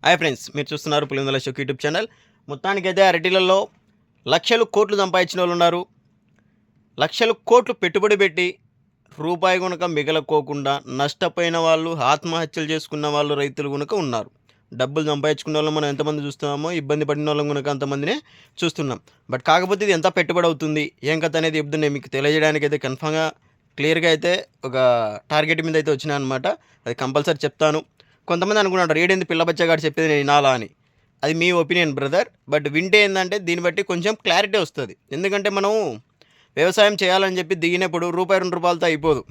Hi friends, మీరు చూస్తున్నారు Pulivendula Ashok YouTube channel. మొత్తానికైతే అరటిలలో లక్షలు కోట్లు సంపాదించిన వాళ్ళు ఉన్నారు. లక్షలు కోట్లు పెట్టుబడి పెట్టి రూపాయి కనుక మిగలకోకుండా నష్టపోయిన వాళ్ళు, ఆత్మహత్యలు చేసుకున్న వాళ్ళు, రైతులు కనుక ఉన్నారు. డబ్బులు సంపాదించుకున్న వాళ్ళు మనం ఎంతమంది చూస్తున్నామో, ఇబ్బంది పడిన వాళ్ళం కనుక అంతమందినే చూస్తున్నాం. బట్ కాకపోతే ఇది ఎంత పెట్టుబడి అవుతుంది, ఏం కథ అనేది ఇప్పుడు నేను మీకు తెలియజేయడానికి అయితే కన్ఫామ్గా క్లియర్గా అయితే ఒక టార్గెట్ మీద అయితే వచ్చినా అనమాట. అది కంపల్సరీ చెప్తాను. కొంతమంది అనుకున్నాడు ఏడేంది పిల్లబచ్చగాడు చెప్పేది నేను వినాలా అని. అది మీ ఒపీనియన్ బ్రదర్. బట్ వింటే ఏంటంటే దీన్ని బట్టి కొంచెం క్లారిటీ వస్తుంది. ఎందుకంటే మనం వ్యవసాయం చేయాలని చెప్పి దిగినప్పుడు రూపాయి 2 రూపాయలతో అయిపోదు.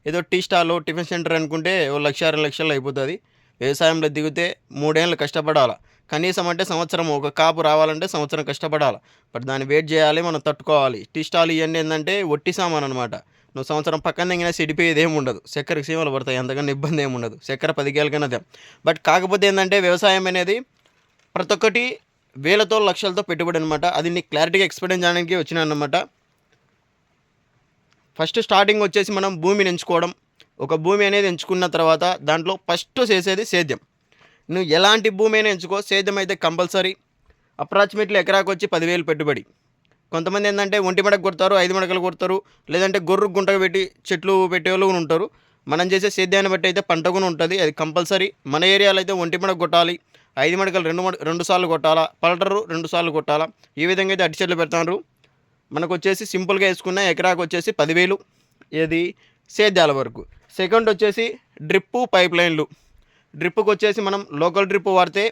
ఏదో టీ స్టాల్లో టిఫిన్ సెంటర్ అనుకుంటే 1,00,000 2 లక్షలు అయిపోతుంది. వ్యవసాయంలో దిగితే 3 ఏళ్ళు కష్టపడాలి. కనీసం అంటే సంవత్సరం ఒక కాపు రావాలంటే సంవత్సరం కష్టపడాలి. బట్ దాన్ని వెయిట్ చేయాలి, మనం తట్టుకోవాలి. టీ స్టాల్ ఇవన్నీ ఏంటంటే ఒట్టి సామాన్ అనమాట. నువ్వు సంవత్సరం పక్కన దిగినా చెడిపోయేది ఏమి ఉండదు. చక్కెరకు సీమలు పడతాయి, అంతకన్నా ఇబ్బంది ఏమి ఉండదు. చక్కెర 10 కేలకైనా అదే. బట్ కాకపోతే ఏంటంటే వ్యవసాయం అనేది ప్రతి ఒక్కటి వేలతో లక్షలతో పెట్టుబడి అనమాట. అది నీకు క్లారిటీగా ఎక్స్ప్లెయిన్ చేయడానికి వచ్చినా అనమాట. ఫస్ట్ స్టార్టింగ్ వచ్చేసి మనం భూమిని ఎంచుకోవడం. ఒక భూమి అనేది ఎంచుకున్న తర్వాత దాంట్లో ఫస్ట్ చేసేది సేద్యం. నువ్వు ఎలాంటి భూమి అయినా ఎంచుకో, సేద్యం అయితే కంపల్సరీ. అప్రాక్సిమేట్లీ ఎకరాకు వచ్చి 10,000 పెట్టుబడి. కొంతమంది ఏంటంటే ఒంటి మడక కొడతారు, 5 మడకలు కొడతారు, లేదంటే గొర్రెకు గుంటకు పెట్టి చెట్లు పెట్టేవాళ్ళు కూడా ఉంటారు. మనం చేసే సేద్యాన్ని బట్టి అయితే పంట కూడా ఉంటుంది. అది కంపల్సరీ. మన ఏరియాలో అయితే ఒంటి మడక కొట్టాలి, 5 మడకలు 2 సార్లు కొట్టాలా, పలటరు 2 సార్లు కొట్టాలా. ఈ విధంగా అయితే అట్టి చెట్లు పెడతారు. మనకు వచ్చేసి సింపుల్గా వేసుకున్న ఎకరాకు వచ్చేసి 10,000. ఏది సేద్యాల వరకు. సెకండ్ వచ్చేసి డ్రిప్పు, పైప్ లైన్లు. డ్రిప్పుకి వచ్చేసి మనం లోకల్ డ్రిప్ వాడితే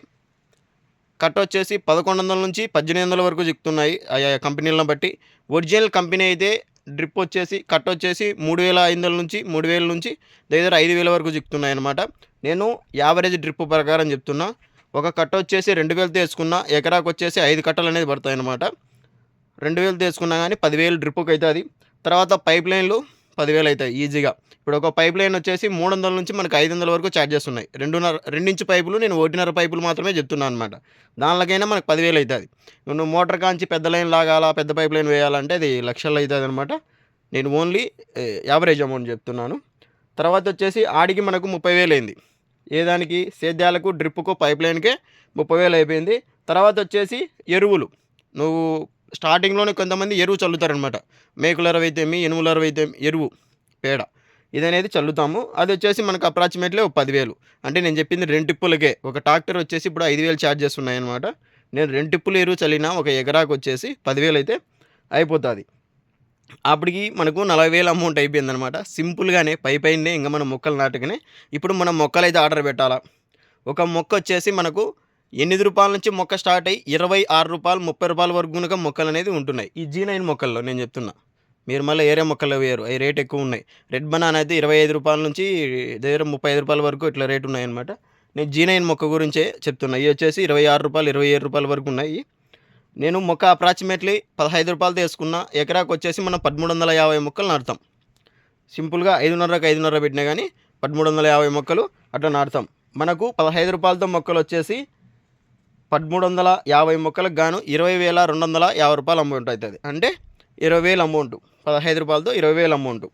కట్ వచ్చేసి 1,100 నుంచి 1,800 వరకు చిక్కుతున్నాయి ఆయా కంపెనీలను బట్టి. ఒరిజినల్ కంపెనీ అయితే డ్రిప్ వచ్చేసి కట్ వచ్చేసి 3,500 నుంచి 3,000 నుంచి దగ్గర 5,000 వరకు చిక్కుతున్నాయి అనమాట. నేను యావరేజ్ డ్రిప్ ప్రకారం చెప్తున్నా. ఒక కట్ట వచ్చేసి 2,000 తీసుకున్నా, ఎకరాకు వచ్చేసి 5 కట్టలు అనేది పడతాయి అనమాట. 2,000 తీసుకున్నా కానీ 10,000 డ్రిప్పుకి అవుతుంది. తర్వాత పైప్ లైన్లు 10,000 అవుతాయి ఈజీగా. ఇప్పుడు ఒక పైప్ లైన్ వచ్చేసి 300 నుంచి మనకు 500 వరకు ఛార్జెస్ ఉన్నాయి. 2 ఇంచు పైపులు, నేను 1.5 పైపులు మాత్రమే చెప్తున్నాను అనమాట. దానిలోకైనా మనకు 10,000 అవుతుంది. నువ్వు మోటార్ కాంచి పెద్ద లైన్ లాగాలా, పెద్ద పైప్ లైన్ వేయాలంటే అది లక్షల్లో అవుతుంది అనమాట. నేను ఓన్లీ యావరేజ్ అమౌంట్ చెప్తున్నాను. తర్వాత వచ్చేసి ఆడికి మనకు 30,000 అయింది. ఏదానికి సేద్యాలకు, డ్రిప్పుకు, పైప్ లైన్కే 30,000 అయిపోయింది. తర్వాత వచ్చేసి ఎరువులు. నువ్వు స్టార్టింగ్లోనే కొంతమంది ఎరువు చల్లుతారనమాట. మేకుల ఎరువు అయితేమి, ఎనుముల ఎరువు అయితే ఎరువు పేడ ఇది అనేది చల్లుతాము. అది వచ్చేసి మనకు అప్రాక్సిమేట్లీ 10,000. అంటే నేను చెప్పింది 2 టిప్పులకే. ఒక ట్రాక్టర్ వచ్చేసి ఇప్పుడు 5,000 ఛార్జెస్ ఉన్నాయన్నమాట. నేను 2 టిప్పులు ఎరువు చల్లినా ఒక ఎకరాకు వచ్చేసి 10,000 అయితే అయిపోతుంది. అప్పటికి మనకు 40,000 అమౌంట్ అయిపోయిందనమాట. సింపుల్గానే పైనే ఇంకా మనం మొక్కలు నాటుకునే. ఇప్పుడు మనం మొక్కలు అయితే ఆర్డర్ పెట్టాలా. ఒక మొక్క వచ్చేసి మనకు 8 రూపాయల నుంచి మొక్క స్టార్ట్ అయ్యి 26 రూపాయలు, 30 రూపాయల వరకు కనుక మొక్కలు అనేది ఉంటున్నాయి. ఈ G9 మొక్కల్లో నేను చెప్తున్నా. మీరు మళ్ళీ ఏరే మొక్కలు వేయరు, అవి రేట్ ఎక్కువ ఉన్నాయి. రెడ్ బనానా అయితే 25 రూపాయల నుంచి దగ్గర 35 రూపాయల వరకు ఇట్లా రేటు ఉన్నాయన్నమాట. నేను G9 మొక్క గురించే చెప్తున్నా. ఇవి వచ్చేసి 26 రూపాయలు, 27 రూపాయల వరకు ఉన్నాయి. నేను మొక్క అప్రాక్సిమేట్లీ 15 రూపాయలు తీసుకున్నా. ఎకరాకు వచ్చేసి మనం 1,350 మొక్కలు నాటుతాం. సింపుల్గా 5.5కి 5.5 పెట్టినా కానీ 1,350 మొక్కలు అట్లా నాటుతాం. మనకు 15 రూపాయలతో మొక్కలు వచ్చేసి 1,350 మొక్కలకు గాను 20,250 రూపాయలు అమౌంట్ అవుతుంది. అంటే 20,000 అమౌంట్. 15 రూపాయలతో 20,000 అమౌంట్.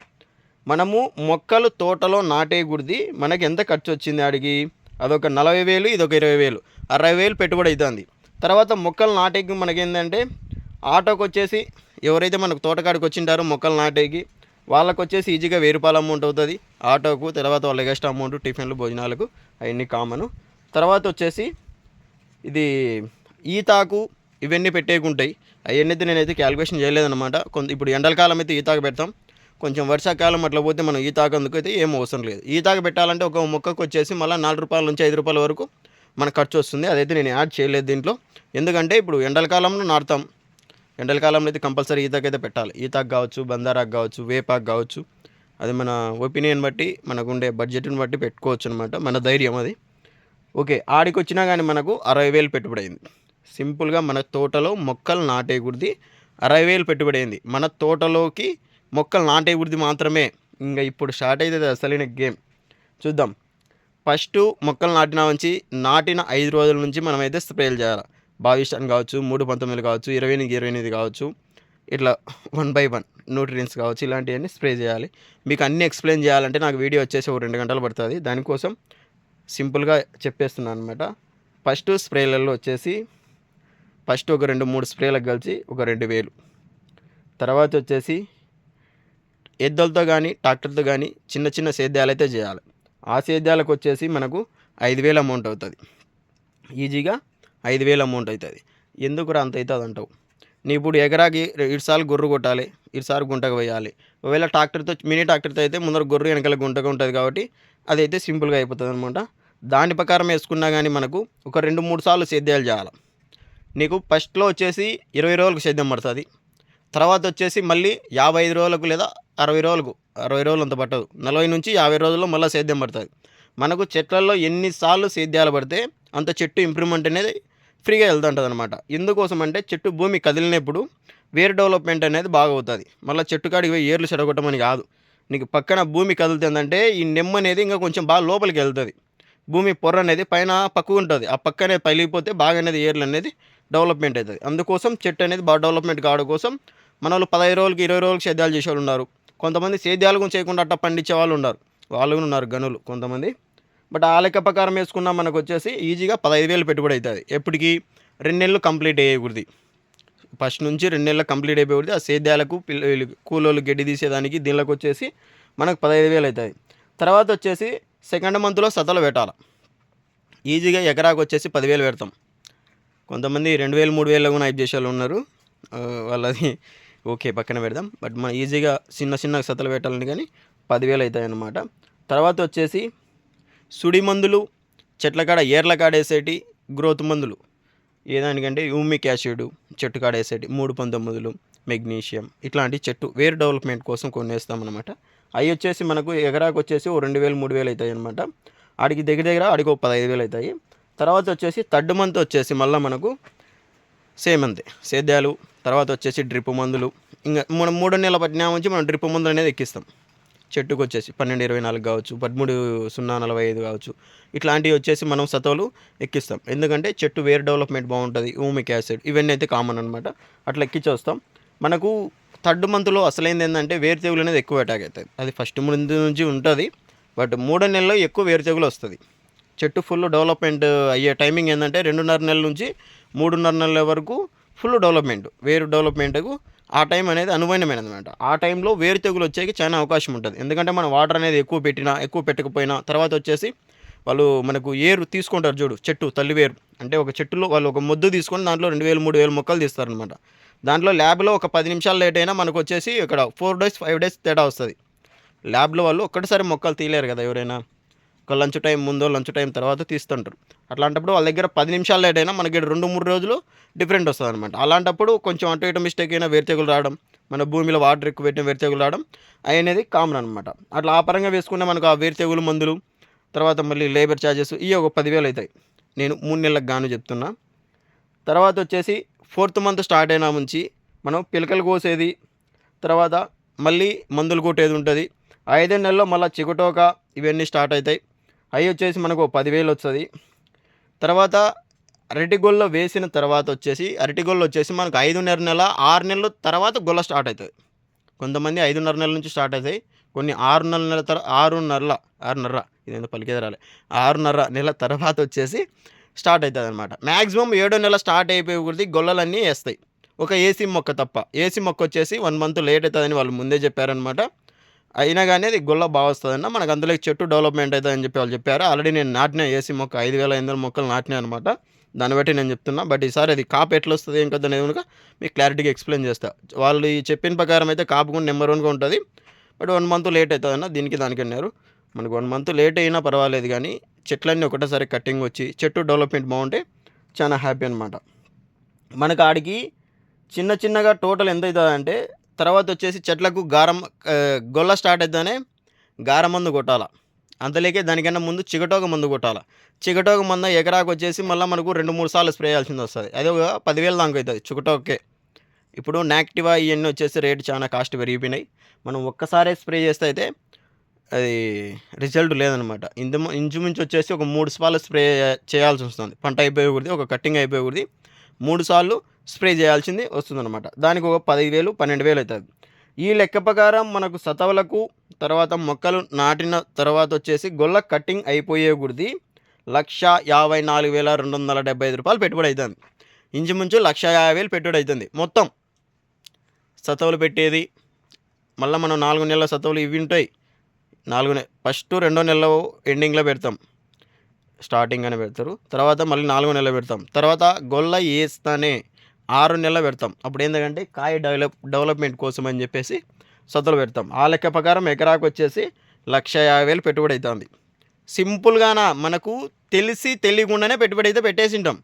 మనము మొక్కలు తోటలో నాటే గుడిది మనకి ఎంత ఖర్చు వచ్చింది ఆడికి? అదొక 40,000, ఇదొక 20,000, 60,000 పెట్టుబడి అవుతుంది. తర్వాత మొక్కలు నాటేకి మనకేంటంటే ఆటోకి వచ్చేసి ఎవరైతే మనకు తోటకాడికి వచ్చింటారో మొక్కలు నాటేకి వాళ్ళకు వచ్చేసి ఈజీగా 1,000 రూపాయల అమౌంట్ అవుతుంది ఆటోకు. తర్వాత వాళ్ళ ఎక్స్ట్రా అమౌంట్ టిఫిన్లు, భోజనాలకు అవన్నీ కామను. తర్వాత వచ్చేసి ఇది ఈతాకు ఇవన్నీ పెట్టేకుంటాయి. అవన్నీ అయితే నేనైతే క్యాలిక్యులేషన్ చేయలేదన్నమాట. ఇప్పుడు ఎండలకాలం అయితే ఈతాకు పెడతాం. కొంచెం వర్షాకాలం అట్లా పోతే మనం ఈతాకు అందుకు అయితే ఏం అవసరం లేదు. ఈతాకు పెట్టాలంటే ఒక మొక్కకు వచ్చేసి మళ్ళీ 4 రూపాయల నుంచి 5 రూపాయల వరకు మనకు ఖర్చు వస్తుంది. అదైతే నేను యాడ్ చేయలేదు దీంట్లో. ఎందుకంటే ఇప్పుడు ఎండలకాలంలో నాటుతాం. ఎండలకాలంలో అయితే కంపల్సరీ ఈతాకు అయితే పెట్టాలి. ఈతాకు కావచ్చు, బందారాకు కావచ్చు, వేపాకు కావచ్చు. అది మన ఒపీనియన్ బట్టి, మనకు ఉండే బడ్జెట్ని బట్టి పెట్టుకోవచ్చు అనమాట. మన ధైర్యం అది. ఓకే, ఆడికి వచ్చినా కానీ మనకు 60,000 పెట్టుబడి అయింది. సింపుల్గా మన తోటలో మొక్కలు నాటేకూడది 60,000 పెట్టుబడి అయింది. మన తోటలోకి మొక్కలు నాటేకూడది మాత్రమే. ఇంకా ఇప్పుడు స్టార్ట్ అవుతుంది అసలైన గేమ్. చూద్దాం. ఫస్ట్ మొక్కలు నాటిన 5 రోజుల నుంచి మనమైతే స్ప్రేలు చేయాలి. 22 కావచ్చు, 319 కావచ్చు, 28 కావచ్చు, ఇట్లా 1 by 1 న్యూట్రియన్స్ కావచ్చు, ఇలాంటివన్నీ స్ప్రే చేయాలి. మీకు అన్నీ ఎక్స్ప్లెయిన్ చేయాలంటే నాకు వీడియో వచ్చేసి ఒక 2 గంటలు పడుతుంది. దానికోసం సింపుల్గా చెప్పేస్తున్నాను అనమాట. ఫస్ట్ స్ప్రేలలో వచ్చేసి ఫస్ట్ ఒక 2-3 స్ప్రేలకు కలిసి ఒక 2000. తర్వాత వచ్చేసి ఎద్దులతో కానీ ట్రాక్టర్తో కానీ చిన్న చిన్న సేద్యాలు అయితే చేయాలి. ఆ సేద్యాలకు వచ్చేసి మనకు 5000 అమౌంట్ అవుతుంది. ఈజీగా 5000 అమౌంట్ అవుతుంది. ఎందుకురా అంత అవుతుంది అంటావు. నీ ఇప్పుడు ఎకరాకి ఇటుసార్లు గొర్రు కొట్టాలి, ఇటుసారి గుంటకు వేయాలి. ఒకవేళ ట్రాక్టర్తో మినీ ట్రాక్టర్తో అయితే ముందర గొర్రు వెనకాల గుంటగా ఉంటుంది కాబట్టి అదైతే సింపుల్గా అయిపోతుంది అనమాట. దాని ప్రకారం వేసుకున్నా కానీ మనకు ఒక 2-3 సార్లు సేద్యాలు చేయాలి. నీకు ఫస్ట్లో వచ్చేసి 20 రోజులకు సేద్యం పడుతుంది. తర్వాత వచ్చేసి మళ్ళీ 55 రోజులకు లేదా 60 రోజులకు, 60 రోజులు అంత పట్టదు, 40 నుంచి 50 రోజుల్లో మళ్ళీ సేద్యం పడుతుంది. మనకు చెట్లలో ఎన్నిసార్లు సేద్యాలు పడితే అంత చెట్టు ఇంప్రూవ్మెంట్ అనేది ఫ్రీగా వెళ్తుంటుంది అనమాట. ఎందుకోసం అంటే చెట్టు భూమి కదిలినప్పుడు వేరు డెవలప్మెంట్ అనేది బాగా అవుతుంది. మళ్ళీ చెట్టు కాడికి పోయి ఏర్లు చెడగొట్టమని కాదు. నీకు పక్కన భూమి కదులుతుందంటే ఈ నెమ్మ అనేది ఇంకా కొంచెం బాగా లోపలికి వెళ్తుంది. భూమి పొర్ర అనేది పైన పక్కకు ఉంటుంది. ఆ పక్కనే పగిలిపోతే బాగా అనేది ఏర్లు అనేది డెవలప్మెంట్ అవుతుంది. అందుకోసం చెట్టు అనేది బాగా డెవలప్మెంట్ కావడం కోసం మన వాళ్ళు 15 రోజులకి 20 రోజులకి సేద్యాలు చేసే వాళ్ళు ఉన్నారు. కొంతమంది సేద్యాలు కూడా చేయకుండా అట్లా పండించే వాళ్ళు వాళ్ళు కూడా ఉన్నారు గనులు కొంతమంది. బట్ ఆ లెక్క ప్రకారం వేసుకున్నా మనకు వచ్చేసి ఈజీగా 15,000 పెట్టుబడి అవుతుంది. ఎప్పటికీ 2 నెలలు కంప్లీట్ అయ్యేకూడదు. ఫస్ట్ నుంచి 2 నెలలు కంప్లీట్ అయిపోకూడదు. ఆ సేద్యాలకు కూలోళ్ళు గడ్డి తీసేదానికి దీనిలోకి వచ్చేసి మనకు 15,000 అవుతుంది. తర్వాత వచ్చేసి సెకండ్ మంత్లో సతలు పెట్టాలి. ఈజీగా ఎకరాకు వచ్చేసి 10,000 పెడతాం. కొంతమంది 2,000 3,000 కూడా హైప్ చేసే వాళ్ళు ఉన్నారు. వాళ్ళది ఓకే పక్కన పెడదాం. బట్ మనం ఈజీగా చిన్న సతలు పెట్టాలని కానీ 10,000 అవుతాయి అన్నమాట. తర్వాత వచ్చేసి సుడి మందులు, చెట్ల కాడ ఏర్ల కాడ వేసేటి గ్రోత్ మందులు ఏదానికంటే హ్యూమిక్ యాసిడ్, చెట్టు కాడ వేసేటి 319, మెగ్నీషియం ఇట్లాంటి చెట్టు వేరు డెవలప్మెంట్ కోసం కొన్ని వేస్తామన్నమాట. అవి వచ్చేసి మనకు ఎకరాకు వచ్చేసి 2,000 3,000 అవుతాయి అనమాట. ఆడికి దగ్గర ఆడికి 15,000 అవుతాయి. తర్వాత వచ్చేసి థర్డ్ మంత్ వచ్చేసి మళ్ళీ మనకు సేమ్ అంతే సేద్యాలు. తర్వాత వచ్చేసి డ్రిప్ మందులు. ఇంకా మనం 3 నెలల పట్టినా నుంచి మనం డ్రిప్ మందులు అనేది ఎక్కిస్తాం. చెట్టుకు వచ్చేసి 12-24 కావచ్చు, 13-0-45 కావచ్చు, ఇట్లాంటివి వచ్చేసి మనం సతవులు ఎక్కిస్తాం. ఎందుకంటే చెట్టు వేరు డెవలప్మెంట్ బాగుంటుంది. హ్యూమిక్ యాసిడ్ ఇవన్నీ అయితే కామన్ అనమాట. అట్లా ఎక్కించి వస్తాం. మనకు థర్డ్ మంత్లో అసలైంది ఏంటంటే వేరు తెగులు అనేది ఎక్కువ అటాక్ అవుతుంది. అది ఫస్ట్ ముందు నుంచి ఉంటుంది. బట్ 3 నెలల్లో ఎక్కువ వేరు తెగులు వస్తుంది. చెట్టు ఫుల్ డెవలప్మెంట్ అయ్యే టైమింగ్ ఏంటంటే 2.5 నెలల నుంచి 3.5 నెలల వరకు ఫుల్ డెవలప్మెంట్ వేరు డెవలప్మెంట్కు ఆ టైం అనేది అనువైనమైనది అనమాట. ఆ టైంలో వేరు తెగులు వచ్చేకి చాలా అవకాశం ఉంటుంది. ఎందుకంటే మనం వాటర్ అనేది ఎక్కువ పెట్టినా ఎక్కువ పెట్టకపోయినా తర్వాత వచ్చేసి వాళ్ళు మనకు ఏరు తీసుకుంటారు చూడు, చెట్టు తల్లి వేరు అంటే ఒక చెట్టులో వాళ్ళు ఒక మొద్దు తీసుకొని దాంట్లో 2,000-3,000 మొక్కలు తీస్తారనమాట. దాంట్లో ల్యాబ్లో ఒక 10 నిమిషాలు లేట్ అయినా మనకు వచ్చేసి ఇక్కడ 4 days 5 days తేడా వస్తుంది. ల్యాబ్లో వాళ్ళు ఒక్కటిసారి మొక్కలు తీయలేరు కదా ఎవరైనా, ఒక లంచ్ టైం ముందో లంచ్ టైం తర్వాత తీస్తుంటారు. అట్లాంటప్పుడు వాళ్ళ దగ్గర 10 నిమిషాలు లేట్ అయినా మనకి 2-3 రోజులు డిఫరెంట్ వస్తుంది అనమాట. అలాంటప్పుడు కొంచెం అటు ఇటు మిస్టేక్ అయినా వేరు తెగులు రావడం, మన భూమిలో వాటర్ ఎక్కువ పెట్టిన వేరు తెగులు రావడం అనేది కామన్ అనమాట. అట్లా ఆ పరంగా వేసుకున్న మనకు ఆ వేరు తెగులు మందులు తర్వాత మళ్ళీ లేబర్ ఛార్జెస్ ఇవి ఒక 10,000 అవుతాయి. నేను 3 నెలలకు గాను చెప్తున్నా. తర్వాత వచ్చేసి 4th మంత్ స్టార్ట్ అయినా నుంచి మనం పిలకలు కోసేది, తర్వాత మళ్ళీ మందులు కొట్టేది ఉంటుంది. 5 నెలల్లో మళ్ళీ చిగుటోక ఇవన్నీ స్టార్ట్ అవుతాయి. అవి వచ్చేసి మనకు 10,000 వస్తుంది. తర్వాత అరటిగొల్ల వేసిన తర్వాత వచ్చేసి అరటిగొల్ల వచ్చేసి మనకు 5.5 నెల 6 నెలల తర్వాత గొల్ల స్టార్ట్ అవుతుంది. కొంతమంది 5.5 నెలల నుంచి స్టార్ట్ అవుతాయి, కొన్ని 6 నెలల తర్వాత 6.5 ఇదేందో పలికేది రాలే 6.5 నెలల తర్వాత వచ్చేసి స్టార్ట్ అవుతుంది అనమాట. మ్యాక్సిమం 7వ నెల స్టార్ట్ అయిపోయి గొల్లలన్నీ వేస్తాయి, ఒక ఏసీ మొక్క తప్ప. ఏసీ మొక్క వచ్చేసి 1 month లేట్ అవుతుందని వాళ్ళు ముందే చెప్పారనమాట. అయినా కానీ అది గొల్ల బాగా వస్తుందన్న మనకు అందులో చెట్టు డెవలప్మెంట్ అవుతుందని చెప్పి వాళ్ళు చెప్పారు. ఆల్రెడీ నేను నాటిన ఏసీ మొక్క 5,500 మొక్కలు నాటినా అనమాట. దాన్ని బట్టి నేను చెప్తున్నా. బట్ ఈసారి అది కాపు ఎట్లా వస్తుంది ఏం కదా అనేది కనుక మీకు క్లారిటీగా ఎక్స్ప్లెయిన్ చేస్తా. వాళ్ళు ఈ చెప్పిన ప్రకారం అయితే కాపు కూడా నెంబర్ 1గా ఉంటుంది. బట్ 1 month లేట్ అవుతుందన్న దీనికి దానికి అన్నారు. మనకు 1 month లేట్ అయినా పర్వాలేదు కానీ చెట్లన్నీ ఒకటేసారి కట్టింగ్ వచ్చి చెట్టు డెవలప్మెంట్ బాగుంటే చాలా హ్యాపీ అనమాట. మనకు ఆడికి చిన్నగా టోటల్ ఎంత అవుతుంది అంటే తర్వాత వచ్చేసి చెట్లకు గొల్ల స్టార్ట్ అవుతానే మందు కొట్టాల. అంతలేకే దానికన్నా ముందు చిగటోక మందు కొట్టాలి. చిగటోక మందు ఎకరాకు వచ్చేసి మళ్ళీ మనకు 2-3 సార్లు స్ప్రే చేయాల్సింది వస్తుంది. అది ఒక 10,000 దాకా అవుతుంది చిగటోకే. ఇప్పుడు నాక్టివా ఇవన్నీ వచ్చేసి రేటు చాలా కాస్ట్ పెరిగిపోయినాయి. మనం ఒక్కసారే స్ప్రే చేస్తే అయితే అది రిజల్ట్ లేదనమాట. ఇంచుమించు వచ్చేసి ఒక 3 సార్లు స్ప్రే చేయాల్సి వస్తుంది. పంట అయిపోయకూడదు, ఒక కట్టింగ్ అయిపోయకూడదు, 3 సార్లు స్ప్రే చేయాల్సింది వస్తుందన్నమాట. దానికి ఒక 10,000 12,000 అవుతుంది. ఈ లెక్క ప్రకారం మనకు సతవలకు తర్వాత మొక్కలు నాటిన తర్వాత వచ్చేసి గొల్ల కట్టింగ్ అయిపోయకూడదు. 1,54,275 రూపాయలు పెట్టుబడి అవుతుంది. ఇంచుమించు 1,50,000 పెట్టుబడి అవుతుంది. మొత్తం సతవులు పెట్టేది మళ్ళీ మనం 4 నెలల సతవులు ఇవి ఉంటాయి. ఫస్ట్ 2వ నెలలో ఎండింగ్లో పెడతాం, స్టార్టింగ్ అని పెడతారు. తర్వాత మళ్ళీ 4వ నెలలో పెడతాం. తర్వాత గొల్ల వేస్తానే 6 నెలలు పెడతాం. అప్పుడు ఏంటంటే కాయ డెవలప్మెంట్ కోసం అని చెప్పేసి సతవులు పెడతాం. ఆ లెక్క ప్రకారం ఎకరాకు వచ్చేసి 1,50,000 పెట్టుబడి అవుతుంది. సింపుల్గాన మనకు తెలిసి తెలియకుండానే పెట్టుబడి అయితే పెట్టేసి ఉంటాం.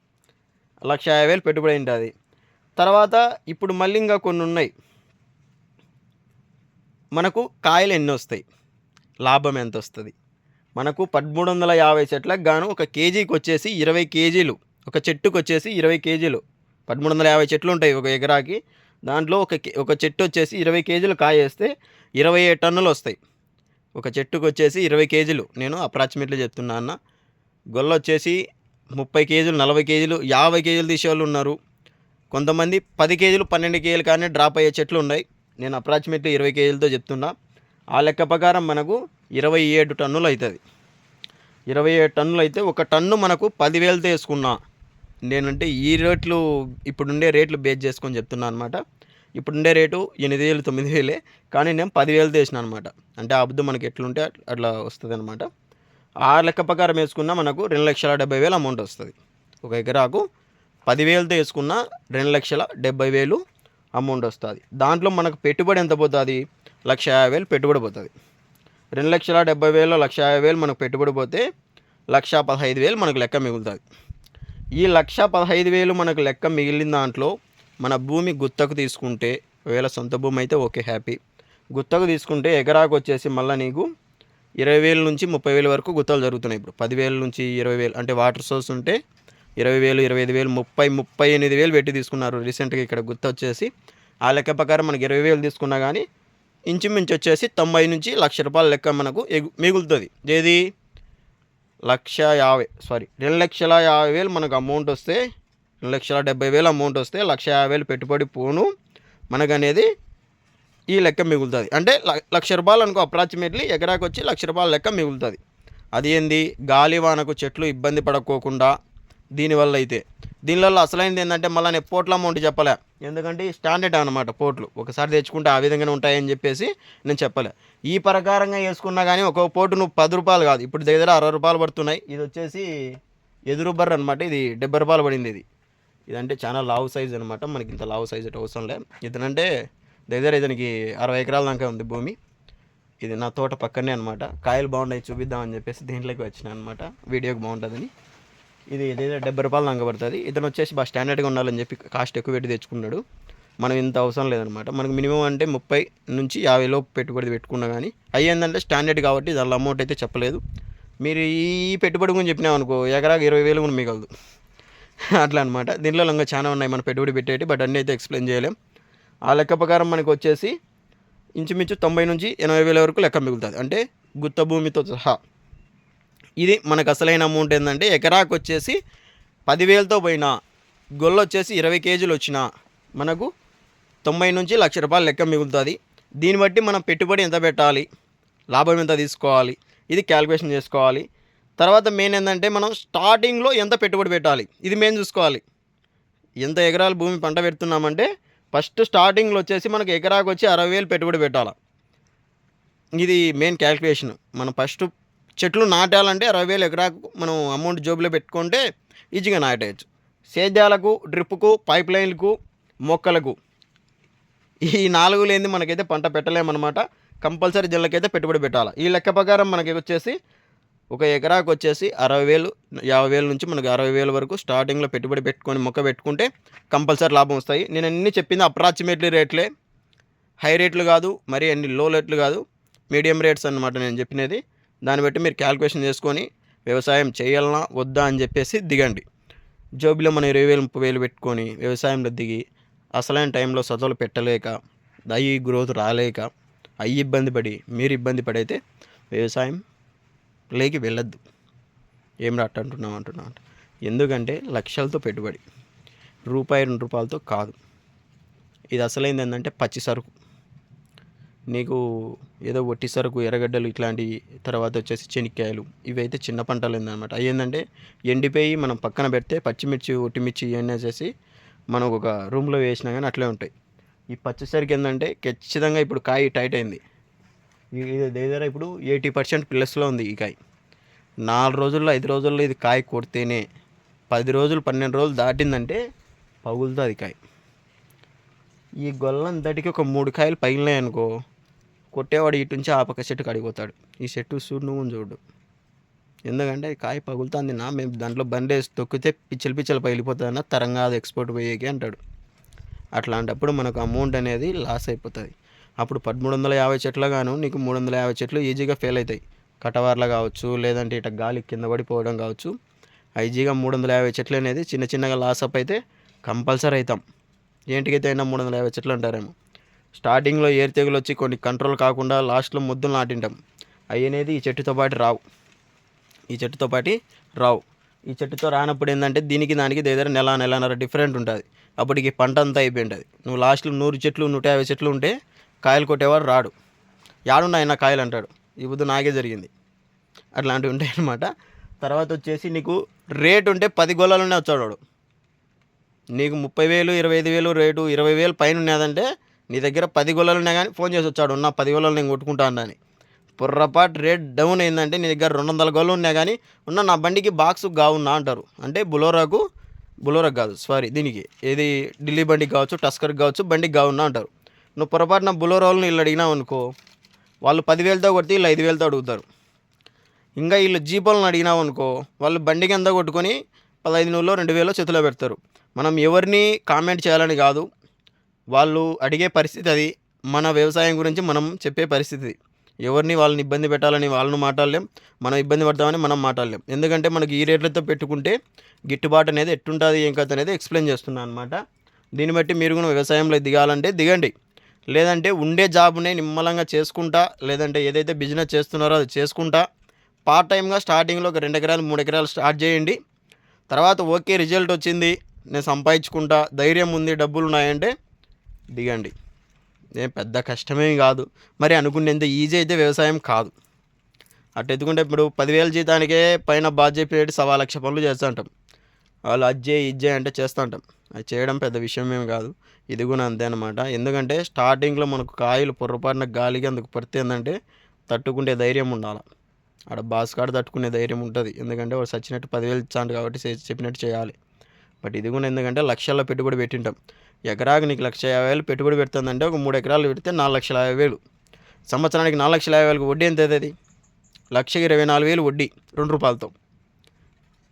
1,50,000 పెట్టుబడి ఉంటుంది. తర్వాత ఇప్పుడు మళ్ళీ ఇంకా కొన్ని ఉన్నాయి. మనకు కాయలు ఎన్ని వస్తాయి, లాభం ఎంత వస్తుంది, మనకు 1,350 చెట్లకు గాను ఒక కేజీకి వచ్చేసి 20 కేజీలు, ఒక చెట్టుకు వచ్చేసి 20 కేజీలు. 1,350 చెట్లు ఉంటాయి ఒక ఎకరాకి. దాంట్లో ఒక చెట్టు వచ్చేసి 20 కేజీలు కాయ వేస్తే 27 టన్నులు వస్తాయి. ఒక చెట్టుకు వచ్చేసి 20 కేజీలు, నేను అప్రాక్సిమేట్లీ చెప్తున్నా అన్న. గొల్ల వచ్చేసి 30 కేజీలు, 40 కేజీలు, 50 కేజీలు తీసేవాళ్ళు ఉన్నారు. కొంతమంది 10 కేజీలు, 12 కేజీలు కానీ డ్రాప్ అయ్యే చెట్లు ఉన్నాయి. నేను అప్రాక్సిమేట్లీ 20 కేజీలతో చెప్తున్నా. ఆ లెక్క ప్రకారం మనకు 27 టన్నులు అవుతుంది. 27 టన్నులు అయితే ఒక టన్ను మనకు 10,000తో వేసుకున్నా. నేనంటే ఈ రేట్లు ఇప్పుడుండే రేట్లు బేస్ చేసుకొని చెప్తున్నా అనమాట. ఇప్పుడుండే రేటు 8,000, 9,000, కానీ నేను 10,000తో వేసిన అనమాట. అంటే ఆ అబద్ధం మనకి ఎట్లుంటే అట్లా వస్తుంది అనమాట. ఆ లెక్క ప్రకారం వేసుకున్నా మనకు 2,70,000 అమౌంట్ వస్తుంది. ఒక ఎకరాకు 10,000తో వేసుకున్న 2,70,000 అమౌంట్ వస్తుంది. దాంట్లో మనకు పెట్టుబడి ఎంత పోతుంది, 1,50,000 పెట్టుబడి పోతుంది. 2,70,000లో 1,50,000 మనకు పెట్టుబడి పోతే 1,15,000 మనకు లెక్క మిగులుతుంది. ఈ 1,15,000 మనకు లెక్క మిగిలిన దాంట్లో మన భూమి గుత్తకు తీసుకుంటే, ఒకవేళ సొంత భూమి అయితే ఓకే హ్యాపీ. గుత్తకు తీసుకుంటే ఎకరాకు వచ్చేసి మళ్ళీ నీకు 20,000 నుంచి 30,000 వరకు గుత్తలు జరుగుతున్నాయి. ఇప్పుడు 10,000 నుంచి 20,000 అంటే వాటర్ సోర్స్ ఉంటే 20,000, 25,000, 38,000 పెట్టి తీసుకున్నారు రీసెంట్గా ఇక్కడ గుత్త వచ్చేసి. ఆ లెక్క ప్రకారం మనకి 20,000 తీసుకున్నా కానీ ఇంచుమించు వచ్చేసి 90 నుంచి 1,00,000 రూపాయల లెక్క మనకు మిగులుతుంది. ఏది 2,50,000 మనకు అమౌంట్ వస్తే, 2,70,000 అమౌంట్ వస్తే 1,50,000 పెట్టుబడి పోను మనకు అనేది ఈ లెక్క మిగులుతుంది. అంటే 1,00,000 రూపాయలు అనుకో, అప్రాక్సిమేట్లీ ఎకరాకు వచ్చి 1,00,000 రూపాయల లెక్క మిగులుతుంది. అది ఏంది, గాలివానకు చెట్లు ఇబ్బంది పడకోకుండా దీనివల్ల అయితే. దీనివల్ల అసలైనది ఏంటంటే మళ్ళీ నేను పోట్ల అమౌంట్ చెప్పలే, ఎందుకంటే స్టాండర్డ్ అనమాట పోట్లు. ఒకసారి తెచ్చుకుంటే ఆ విధంగానే ఉంటాయని చెప్పేసి నేను చెప్పలే. ఈ ప్రకారంగా వేసుకున్నా కానీ ఒక్కొక్క పోటు నువ్వు 10 రూపాయలు కాదు, ఇప్పుడు దగ్గర 60 రూపాయలు పడుతున్నాయి. ఇది వచ్చేసి ఎదురు బర్ర అనమాట, ఇది 70 రూపాయలు పడింది. ఇదంటే చాలా లావు సైజ్ అనమాట. మనకి ఇంత లావు సైజ్ అవసరం లే. ఇతనంటే దగ్గర ఇతనికి 60 ఎకరాల దాకా ఉంది భూమి. ఇది నా తోట పక్కనే అనమాట. కాయలు బాగున్నాయి చూపిద్దామని చెప్పేసి దీంట్లోకి వచ్చిన అనమాట, వీడియోకి బాగుంటుందని. ఇది ఏదైతే 70 రూపాయలు దాకా పడుతుంది. ఇతను వచ్చేసి బాగా స్టాండర్డ్గా ఉండాలని చెప్పి కాస్ట్ ఎక్కువ పెట్టి తెచ్చుకున్నాడు. మనం ఇంత అవసరం లేదనమాట. మనకు మినిమం అంటే 30 నుంచి 50 లోపు పెట్టుబడి పెట్టుకున్నా కానీ అయ్యిందంటే స్టాండర్డ్ కాబట్టి దాని అమౌంట్ అయితే చెప్పలేదు. మీరు ఈ పెట్టుబడి గురించి చెప్పినామనుకో ఎకరాకు 20,000 కూడా మిగలదు అట్లా అనమాట. దీంట్లో ఇంకా చాలా ఉన్నాయి మన పెట్టుబడి పెట్టేటి, బట్ అన్నీ అయితే ఎక్స్ప్లెయిన్ చేయలేం. ఆ లెక్క ప్రకారం మనకు వచ్చేసి ఇంచుమించు 90 నుంచి 80,000 వరకు లెక్క మిగులుతుంది, అంటే గుత్త భూమితో సహా. ఇది మనకు అసలైన అమౌంట్ ఏంటంటే ఎకరాకు వచ్చేసి 10,000తో పోయినా, గొల్ల వచ్చేసి 20 కేజీలు వచ్చినా మనకు 90 నుంచి 1,00,000 రూపాయలు లెక్క మిగులుతుంది. దీన్ని బట్టి మనం పెట్టుబడి ఎంత పెట్టాలి, లాభం ఎంత తీసుకోవాలి, ఇది క్యాలిక్యులేషన్ చేసుకోవాలి. తర్వాత మెయిన్ ఏంటంటే మనం స్టార్టింగ్లో ఎంత పెట్టుబడి పెట్టాలి, ఇది మెయిన్ చూసుకోవాలి. ఎంత ఎకరాలు భూమి పంట పెడుతున్నామంటే ఫస్ట్ స్టార్టింగ్లో వచ్చేసి మనకు ఎకరాకు వచ్చి 60,000 పెట్టుబడి పెట్టాలి. ఇది మెయిన్ క్యాలిక్యులేషన్. మనం ఫస్ట్ చెట్లు నాటాలంటే 60,000 ఎకరాకు మనం అమౌంట్ జోబులో పెట్టుకుంటే ఈజీగా నాటేయచ్చు. సేద్యాలకు, డ్రిప్పుకు, పైప్ లైన్లకు, మొక్కలకు, ఈ 4 లేనిది మనకైతే పంట పెట్టలేమన్నమాట. కంపల్సరీ జల్లకైతే పెట్టుబడి పెట్టాలి. ఈ లెక్క ప్రకారం మనకి వచ్చేసి ఒక ఎకరాకు వచ్చేసి 60,000, 50,000 నుంచి మనకు 60,000 వరకు స్టార్టింగ్లో పెట్టుబడి పెట్టుకొని మొక్క పెట్టుకుంటే కంపల్సరీ లాభం వస్తాయి. నేను అన్నీ చెప్పింది అప్రాక్సిమేట్లీ రేట్లే, హై రేట్లు కాదు, మరి అన్ని లో రేట్లు కాదు, మీడియం రేట్స్ అన్నమాట నేను చెప్పినది. దాన్ని బట్టి మీరు క్యాలిక్యులేషన్ చేసుకొని వ్యవసాయం చేయాలన్నా వద్దా అని చెప్పేసి దిగండి. జోబులో మనం 20,000, 30,000 పెట్టుకొని వ్యవసాయంలో దిగి అసలైన టైంలో సతలు పెట్టలేక, అయ్యి గ్రోత్ రాలేక, అయ్యి ఇబ్బంది పడి మీరు ఇబ్బంది పడైతే వ్యవసాయం లేకి వెళ్ళొద్దు. ఏం రాట్ అంటున్నాం. ఎందుకంటే లక్షలతో పెట్టుబడి, రూపాయి 2 రూపాయలతో కాదు. ఇది అసలైంది ఏంటంటే పచ్చి సరుకు. నీకు ఏదో ఒట్టి సరుకు ఎర్రగడ్డలు ఇట్లాంటివి, తర్వాత వచ్చేసి చెనిక్కాయలు, ఇవైతే చిన్న పంటలు ఏందనమాట. అవి ఏంటంటే ఎండిపోయి మనం పక్కన పెడితే పచ్చిమిర్చి ఒట్టిమిర్చి ఇవన్నీ వేసేసి మనం ఒక రూమ్లో వేసినా కానీ అట్లే ఉంటాయి. ఈ పచ్చసరికి ఏంటంటే ఖచ్చితంగా ఇప్పుడు కాయ టైట్ అయింది. ఇది దగ్గర ఇప్పుడు 80% ప్లస్లో ఉంది ఈ కాయ. 4 రోజుల్లో 5 రోజుల్లో ఇది కాయ కొడితేనే 10 రోజులు 12 రోజులు దాటిందంటే పగులుతుంది కాయ. ఈ గొల్లంతటికి ఒక 3 కాయలు పగిలినాయి అనుకో, కొట్టేవాడు ఇటు నుంచి ఆ పక్క చెట్టుకు అడిగిపోతాడు. ఈ చెట్టు చూడు, నువ్వు చూడు, ఎందుకంటే కాయ పగులుతుంది నా, మేము దాంట్లో బండి వేసి తొక్కితే పిచ్చలు పగిలిపోతుందన్న, తరంగా అది ఎక్స్పోర్ట్ పోయేకి అంటాడు. అట్లాంటప్పుడు మనకు అమౌంట్ అనేది లాస్ అయిపోతుంది. అప్పుడు 1350 చెట్లు గాను నీకు 350 చెట్లు ఈజీగా ఫెయిల్ అవుతాయి. కటవార్లు కావచ్చు, లేదంటే ఇట్లా గాలి కింద పడిపోవడం కావచ్చు. ఈజీగా 350 చెట్లు అనేది చిన్నగా లాస్ అప్ అయితే కంపల్సరీ అవుతాం. ఏంటికైతే అయినా 350 చెట్లు అంటారేమో. స్టార్టింగ్లో ఏరు తెగులు వచ్చి కొన్ని కంట్రోల్ కాకుండా లాస్ట్లో ముద్దులు నాటింటాం. అవి అనేది ఈ చెట్టుతో పాటు రావు. ఈ చెట్టుతో రానప్పుడు ఏంటంటే దీనికి దానికి దగ్గర నెలన్నర డిఫరెంట్ ఉంటుంది. అప్పటికి పంట అంతా అయిపోయి ఉంటుంది. నువ్వు లాస్ట్లో 100 చెట్లు 150 చెట్లు ఉంటే కాయలు కొట్టేవాడు రాడు. యాడున్నాయి నా కాయలు అంటాడు. ఈ బుద్ధి నాకే జరిగింది. అట్లాంటివి ఉంటాయి అన్నమాట. తర్వాత వచ్చేసి నీకు రేటు ఉంటే 10 గొల్లలోనే వచ్చాడు వాడు. నీకు 30,000 25,000 రేటు 20,000 పైన ఉన్నదంటే నీ దగ్గర 10 గొల్లలు ఉన్నాయి కానీ ఫోన్ చేసి వచ్చాడు, ఉన్న 10 గొల్లలు నేను కొట్టుకుంటాను అని. పొర్రపాటు రేట్ డౌన్ అయిందంటే నీ దగ్గర 200 గొల్లలు ఉన్నాయి కానీ ఉన్న నా బండికి బాక్స్ గావున్నా అంటారు. అంటే బులోరాకు కాదు సారీ, దీనికి ఏది ఢిల్లీ బండికి కావచ్చు, టస్కర్కి కావచ్చు, బండికి గావున్నా అంటారు. నువ్వు పొరపాటున బులోరాలను వీళ్ళు అడిగినావు అనుకో, వాళ్ళు 10,000తో కొడితే వీళ్ళు 5,000తో అడుగుతారు. ఇంకా వీళ్ళు జీపోలను అడిగినావు అనుకో, వాళ్ళు బండికి ఎంత కొట్టుకొని 15,000 2,000 చేతిలో పెడతారు. మనం ఎవరిని కామెంట్ చేయాలని కాదు, వాళ్ళు అడిగే పరిస్థితి అది. మన వ్యవసాయం గురించి మనం చెప్పే పరిస్థితి. ఎవరిని వాళ్ళని ఇబ్బంది పెట్టాలని వాళ్ళను మాట్లాడలేం, మనం ఇబ్బంది పడతామని మనం మాట్లాడలేం. ఎందుకంటే మనకి ఈ రేట్లతో పెట్టుకుంటే గిట్టుబాటు అనేది ఎట్టుంటుంది ఏం కథ అనేది ఎక్స్ప్లెయిన్ చేస్తున్నాను అనమాట. దీన్ని బట్టి మీరు కూడా వ్యవసాయంలో దిగాలంటే దిగండి. లేదంటే ఉండే జాబ్నే నిమ్మలంగా చేసుకుంటా, లేదంటే ఏదైతే బిజినెస్ చేస్తున్నారో అది చేసుకుంటా పార్ట్ టైంగా స్టార్టింగ్లో ఒక 2 ఎకరాలు 3 ఎకరాలు స్టార్ట్ చేయండి. తర్వాత ఓకే రిజల్ట్ వచ్చింది, నేను సంపాదించుకుంటా, ధైర్యం ఉంది, డబ్బులు ఉన్నాయంటే దిగండి. ఏం పెద్ద కష్టమేం కాదు. మరి అనుకునేంత ఈజీ అయితే వ్యవసాయం కాదు. అటు ఎత్తుకుంటే ఇప్పుడు 10,000 జీతానికే పైన బాధ్యత పెట్టి 1,00,000 పనులు చేస్తూ ఉంటాం. వాళ్ళు ఇజ్జే అంటే చేస్తూ ఉంటాం. అది చేయడం పెద్ద విషయం ఏమి కాదు. ఇది కూడా అంతే అనమాట. ఎందుకంటే స్టార్టింగ్లో మనకు కాయలు పొర్రపాటున గాలికి అందుకు పడితే ఏంటంటే తట్టుకుంటే ధైర్యం ఉండాలి. ఆడ బాస్ కాడ తట్టుకునే ధైర్యం ఉంటుంది. ఎందుకంటే వాడు సచ్చినట్టు 10,000 ఇచ్చాడు కాబట్టి చెప్పినట్టు చేయాలి. బట్ ఇది కూడా ఎందుకంటే లక్షల్లో పెట్టుబడి పెట్టింటాం. ఎకరాకు నీకు 1,50,000 పెట్టుబడి పెడుతుందంటే ఒక 3 ఎకరాలు పెడితే 4,50,000. సంవత్సరానికి 4,50,000 వడ్డీ ఎంత అవుతుంది? 1,24,000 వడ్డీ 2 రూపాయలతో.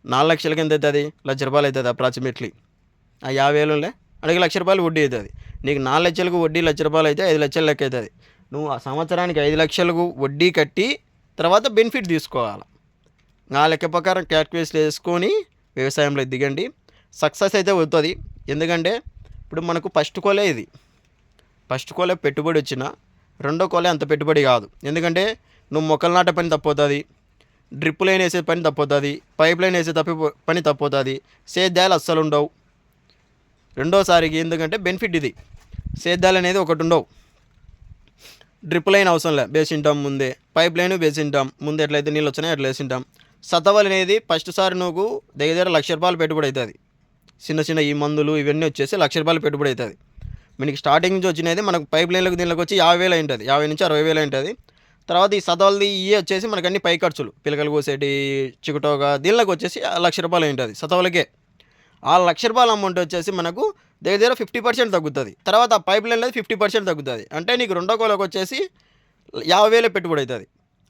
4 లక్షలకి ఎంత అవుతుంది? ₹1,00,000 అవుతుంది అప్రాక్సిమేట్లీ. ఆ 50,000 అడిగి ₹1,00,000 వడ్డీ అవుతుంది. నీకు 4 లక్షలకు వడ్డీ ₹1,00,000 అయితే 5 లక్షల లెక్క అవుతుంది. నువ్వు ఆ సంవత్సరానికి 5 లక్షలకు వడ్డీ కట్టి తర్వాత బెనిఫిట్ తీసుకోవాలి. నా లెక్క ప్రకారం క్యాల్కులేట్ చేసుకొని వ్యవసాయంలో దిగండి. సక్సెస్ అయితే అవుతుంది. ఎందుకంటే ఇప్పుడు మనకు ఫస్ట్ కోలే ఇది. ఫస్ట్ కోలే పెట్టుబడి వచ్చిన, రెండో కోలే అంత పెట్టుబడి కాదు. ఎందుకంటే నువ్వు మొక్కలు నాటే పని తప్పవుతుంది, డ్రిప్ లైన్ వేసే పని తప్పవుతుంది, పైప్ లైన్ వేసే పని తప్పవుతుంది, సేద్యాలు అస్సలు ఉండవు. రెండోసారికి ఎందుకంటే బెనిఫిట్ ఇది. సేద్యాలు అనేది ఒకటి ఉండవు. డ్రిప్ లైన్ అవసరం లే, వేసింటాం ముందే. పైప్ లైన్ వేసింటాం ముందు, ఎట్లయితే నీళ్ళు వచ్చినాయి అట్లా వేసింటాం. సతవలు అనేది ఫస్ట్ సారి నువ్వు దగ్గర ₹1,00,000 పెట్టుబడి అవుతుంది. చిన్న ఈ మందులు ఇవన్నీ వచ్చేసి ₹1,00,000 పెట్టుబడి అవుతుంది. మనకి స్టార్టింగ్ నుంచి వచ్చినది మనకు పైప్ లైన్లకు దీనికి వచ్చి 50,000 ఉంటుంది, 50 నుంచి 60,000 ఉంటుంది. తర్వాత ఈ సతవలది ఇవే వచ్చేసి మనకు అన్ని పై ఖర్చులు, పిలకలు కోసేటి చికుటోగా దీనిలోకి వచ్చేసి ₹1,00,000 ఉంటుంది సతవలకే. ఆ ₹1,00,000 అమౌంట్ వచ్చేసి మనకు దగ్గర 50% తగ్గుతుంది. తర్వాత ఆ పైప్ లైన్లో 50% తగ్గుతుంది. అంటే నీకు రెండో కోలకు వచ్చేసి 50,000 పెట్టుబడి అవుతుంది.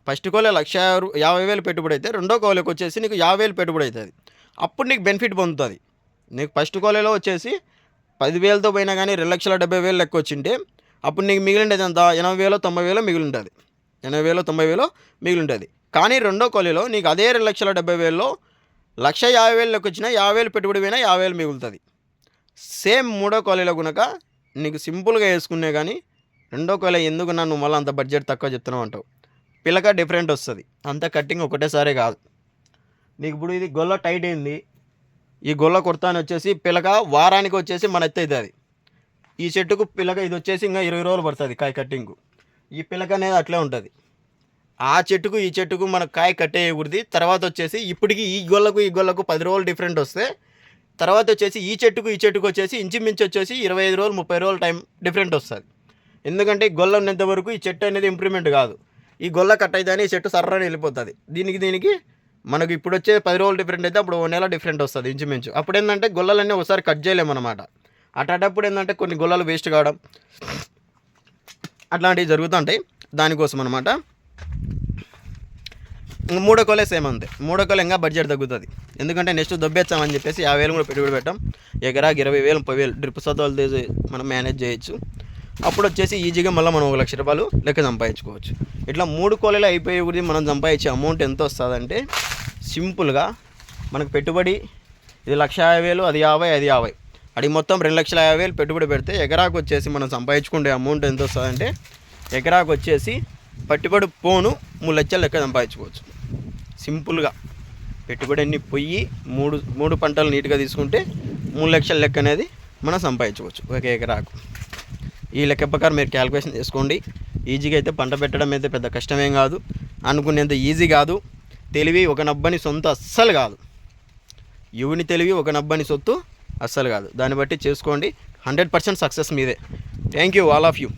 ఫస్ట్ కోలే 50,000 పెట్టుబడి అయితే రెండో కోలకు వచ్చేసి నీకు 50,000 పెట్టుబడి అవుతుంది. అప్పుడు నీకు బెనిఫిట్ పొందుతుంది. నీకు ఫస్ట్ కోలేలో వచ్చేసి 10,000తో పోయినా కానీ 2,70,000 లెక్క వచ్చింటే అప్పుడు నీకు మిగిలిండేది ఎంత? 80,000 90,000 మిగిలి ఉంటుంది. 80,000 90,000 మిగిలి ఉంటుంది. కానీ రెండో కోలేలో నీకు అదే 2,70,000లో 1,50,000 లెక్క వచ్చినా 50,000 పెట్టుబడి పోయినా 50,000 మిగులుతుంది. సేమ్ మూడో కోలేలో కనుక నీకు సింపుల్గా వేసుకునే కానీ రెండో కోలే ఎందుకున్నా నువ్వు మళ్ళీ అంత బడ్జెట్ తక్కువ చెప్తున్నావు అంటావు. పిలక డిఫరెంట్ వస్తుంది, అంత కట్టింగ్ ఒకటేసారి కాదు. నీకు ఇప్పుడు ఇది గొల్ల టైట్ అయింది, ఈ గొల్ల కుర్తాని వచ్చేసి పిలక వారానికి వచ్చేసి మన ఎత్తు అవుతుంది. ఈ చెట్టుకు పిలక ఇది వచ్చేసి ఇంకా 20 రోజులు పడుతుంది కాయ కట్టింగ్కు. ఈ పిలక అనేది అట్లే ఉంటుంది. ఆ చెట్టుకు ఈ చెట్టుకు మనకు కాయ కట్టేయకూడదు. తర్వాత వచ్చేసి ఇప్పటికి ఈ గొల్లకు 10 రోజులు డిఫరెంట్ వస్తే, తర్వాత వచ్చేసి ఈ చెట్టుకు వచ్చేసి ఇంచుమించు వచ్చేసి 25 రోజులు 30 రోజులు టైం డిఫరెంట్ వస్తుంది. ఎందుకంటే ఈ గొల్ల ఉన్నంత వరకు ఈ చెట్టు అనేది ఇంప్రూవ్మెంట్ కాదు. ఈ గొల్ల కట్ అయితే ఈ చెట్టు సర్రని వెళ్ళిపోతుంది. దీనికి మనకు ఇప్పుడు వచ్చే 10 రోజులు డిఫరెంట్ అయితే అప్పుడు 1 నెల డిఫరెంట్ వస్తుంది ఇంచుమించు. అప్పుడు ఏంటంటే గొల్లలన్నీ ఒకసారి కట్ చేయలేమన్నమాట. అట్లాంటప్పుడు ఏంటంటే కొన్ని గొల్లలు వేస్ట్ కావడం అట్లాంటివి జరుగుతుంటాయి. దానికోసం అనమాట. మూడో కోలే సేమ్ అంతే. మూడో కోలే ఇంకా బడ్జెట్ తగ్గుతుంది. ఎందుకంటే నెక్స్ట్ దొబ్బేచ్చామని చెప్పేసి 50,000 కూడా పెట్టుబడి పెట్టాం. ఎకరాకి 20,000 30,000 డ్రిప్ సత్వాలు తీసి మనం మేనేజ్ చేయొచ్చు. అప్పుడు వచ్చేసి ఈజీగా మళ్ళీ మనం 1 లక్ష రూపాయలు లెక్క సంపాదించుకోవచ్చు. ఇట్లా 3 కోలేలు అయిపోయే గురించి మనం సంపాదించే అమౌంట్ ఎంత వస్తుందంటే, సింపుల్గా మనకు పెట్టుబడి ఇది 1,50,000, అది 50 అది మొత్తం 2,50,000 పెట్టుబడి పెడితే ఎకరాకు వచ్చేసి మనం సంపాదించుకునే అమౌంట్ ఎంత వస్తుందంటే, ఎకరాకు వచ్చేసి పెట్టుబడి పోను 3 లక్షలు లెక్క సంపాదించుకోవచ్చు. సింపుల్గా పెట్టుబడి అన్ని పోయి 3 పంటలు నీట్గా తీసుకుంటే 3 లక్షల లెక్క అనేది మనం సంపాదించుకోవచ్చు ఒక ఎకరాకు. ఈ లెక్క ప్రకారం మీరు క్యాలిక్యులేషన్ చేసుకోండి. ఈజీగా అయితే పంట పెట్టడం అయితే పెద్ద కష్టమేం కాదు, అనుకునేంత ఈజీ కాదు. తెలివి ఒక నబ్బని సొంత అస్సలు కాదు. యువని తెలివి ఒక నబ్బని సొత్తు అస్సలు కాదు. దాన్ని బట్టి చేసుకోండి. 100% సక్సెస్ మీదే. Thank you all of you.